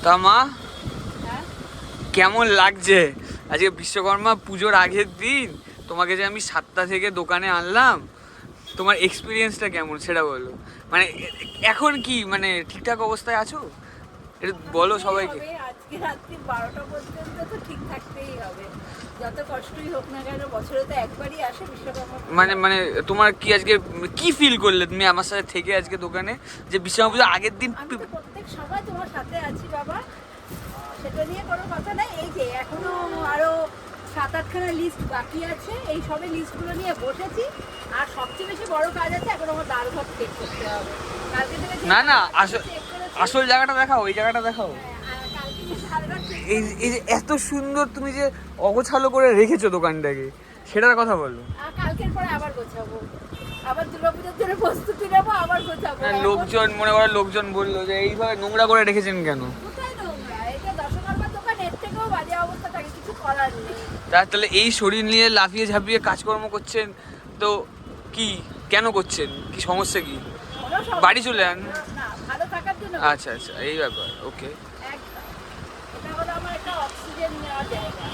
তা মা হ্যাঁ কেমন লাগছে আজকে বিশ্বকর্মা পুজোর আগের দিন তোমাকে যে আমি 7টা থেকে দোকানে আনলাম, তোমার এক্সপিরিয়েন্সটা কেমন সেটা বলো। মানে এখন কি মানে ঠিকঠাক অবস্থায় আছো এটা বলো থাকতেই সবাইকে। হবে, আজকে রাত্রি 12টা পর্যন্ত তো ঠিক থাকতেই হবে। যত কষ্টই হোক না কেন, বছরে তো একবারই আসে বিশ্বকর্মা পুজো। মানে মানে তোমার কি আজকে কি ফিল করলে তুমি আমার সাথে থেকে আজকে দোকানে, যে বিশ্বকর্মা পুজোর আগের দিন? আমি তো প্রত্যেক সময় তোমার সাথে আছি বাবা, সেটা নিয়ে কোনো কথা নাই। এই যে এখনো আরো 7-8খানা লিস্ট বাকি আছে, এই সবে লিস্টগুলো নিয়ে বসেছি। আর সবচেয়ে বেশি বড় কাজ আছে, এখন আমার দাল ভাত চেক করতে হবে। কালকে থেকে যে না না ডাল ভাত আসল check করেছি, আসল জায়গাটা দেখাও, এই জায়গাটা দেখাও। আর কালকে যে ডাল ভাত check এই এই যে এত সুন্দর তুমি যে অগোছালো করে রেখেছো দোকানটাকে, সেটার কথা বলো। কালকের পরে আবার গোছাবো, আবার দুর্গাপূজার জন্য প্রস্তুতি নেবো, আবার গোছাবো। না, এখন লোকজন মনে করে লোকজন বললো যে এইভাবে নোংরা করে রেখেছেন কেন। কোথায় নোংরা? এটা দশকর্মার দোকান, এর থেকেও বাজে অবস্থা থাকে, কিছু করার নেই। তাহলে এই শরীর নিয়ে লাফিয়ে ঝাঁপিয়ে কাজকর্ম করছেন তো কি, কেন করছেন, কি সমস্যা কি? কোনো সমস্যা বাড়ি চলে যান। না, ভালো থাকার জন্য। আচ্ছা আচ্ছা, এই ব্যাপার, ওকে। একদম। এটা হলো আমার একটা অক্সিজেন নেওয়ার জায়গা।